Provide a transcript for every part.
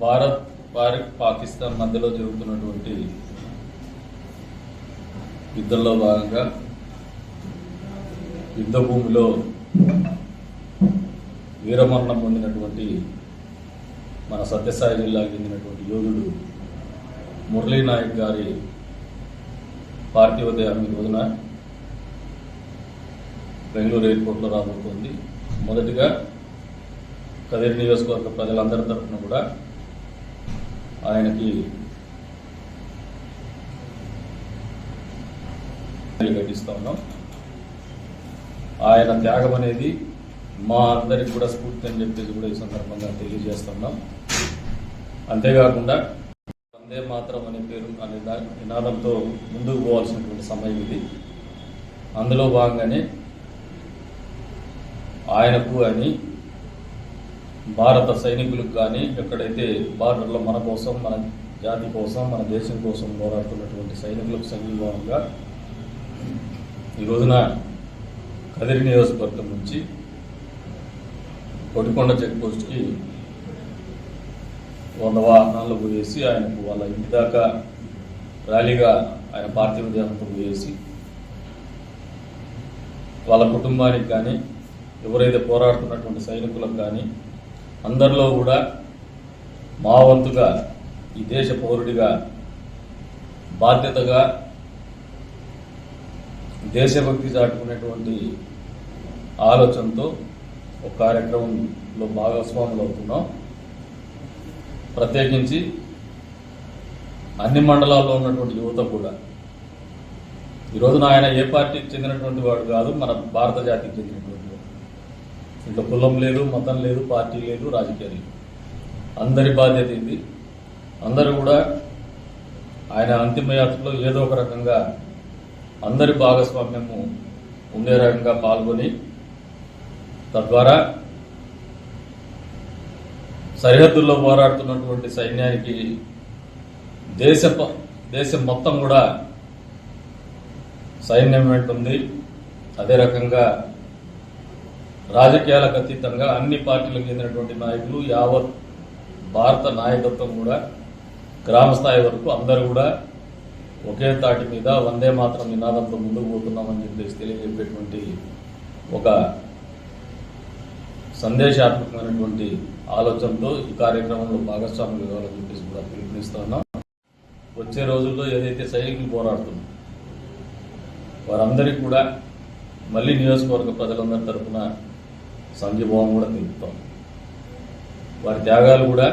భారత్ పాకిస్తాన్ మధ్యలో జరుగుతున్నటువంటి యుద్ధంలో భాగంగా యుద్ధ భూమిలో వీరమరణం పొందినటువంటి మన సత్యసాయి జిల్లాకు చెందినటువంటి యోధుడు మురళీ నాయక్ గారి పార్థివ దేహం ఈ రోజున బెంగళూరు ఎయిర్పోర్ట్లో రాబోతోంది. మొదటిగా కదిరి నియోజకవర్గ ప్రజలందరి తరఫున కూడా ఆయనకి ఘటిస్తూ ఉన్నాం. ఆయన త్యాగం అనేది మా అందరికి కూడా స్ఫూర్తి అని చెప్పేసి కూడా ఈ సందర్భంగా తెలియజేస్తున్నాం. అంతేకాకుండా వందే మాతరం అనే పేరు అనే నినాదంతో ముందుకు పోవాల్సినటువంటి సమయం ఇది. అందులో భాగంగానే ఆయనకు అని భారత సైనికులకు కానీ ఎక్కడైతే బార్డర్లో మన కోసం, మన జాతి కోసం, మన దేశం కోసం పోరాడుతున్నటువంటి సైనికులకు సంఘీభావంగా ఈ రోజున కదిరి నియోజకవర్గం నుంచి కొడికొండ చెక్ పోస్ట్కి 100 వాహనాలు పోయేసి ఆయనకు వాళ్ళ ఇంటి దాకా ర్యాలీగా ఆయన పార్థివ దేహంతో పోయేసి వాళ్ళ కుటుంబానికి కానీ ఎవరైతే పోరాడుతున్నటువంటి సైనికులకు కానీ అందరిలో కూడా మా వంతుగా ఈ దేశ పౌరుడిగా బాధ్యతగా దేశభక్తి చాటుకునేటువంటి ఆలోచనతో ఒక కార్యక్రమంలో భాగస్వాములు అవుతున్నాం. ప్రత్యేకించి అన్ని మండలాల్లో ఉన్నటువంటి యువత కూడా ఈ రోజున ఆయన ఏ పార్టీకి చెందినటువంటి వాడు కాదు, మన భారత జాతికి చెందినటువంటి వాడు. ఇంట్లో కులం లేదు, మతం లేదు, పార్టీ లేదు, రాజకీయాలు లేదు. అందరి బాధ్యత ఇది. అందరూ కూడా ఆయన అంతిమయాత్రలో ఏదో ఒక రకంగా అందరి భాగస్వామ్యము ఉండే రకంగా పాల్గొని తద్వారా సరిహద్దుల్లో పోరాడుతున్నటువంటి సైన్యానికి దేశం మొత్తం కూడా సైన్యం వెంటుంది. అదే రకంగా రాజకీయాలకు అతీతంగా అన్ని పార్టీలకు చెందినటువంటి నాయకులు, యావత్ భారత నాయకత్వం కూడా గ్రామ స్థాయి వరకు అందరూ కూడా ఒకే తాటి మీద వందే మాత్రం నినాదంతో ముందుకు పోతున్నామని చెప్పేసి తెలియజెప్పేటువంటి ఒక సందేశాత్మకమైనటువంటి ఆలోచనతో ఈ కార్యక్రమంలో భాగస్వాములు కావాలని చెప్పేసి కూడా పిలుపునిస్తూ ఉన్నాం. వచ్చే రోజుల్లో ఏదైతే సైనికులు పోరాడుతున్నారో వారందరికీ కూడా మళ్ళీ నియోజకవర్గ ప్రజలందరి తరఫున సంఘీభావం కూడా తెలుపుతాం. వారి త్యాగాలు కూడా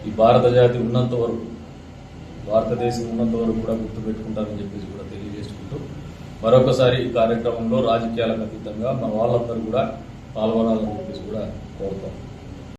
ఈ భారత జాతి ఉన్నంత వరకు, భారతదేశం ఉన్నంత వరకు కూడా గుర్తుపెట్టుకుంటారని చెప్పేసి కూడా తెలియజేసుకుంటూ మరొకసారి ఈ కార్యక్రమంలో రాజకీయాలకు అతీతంగా మన వాళ్ళందరూ కూడా పాల్గొనాలని చెప్పేసి కూడా కోరుతాం.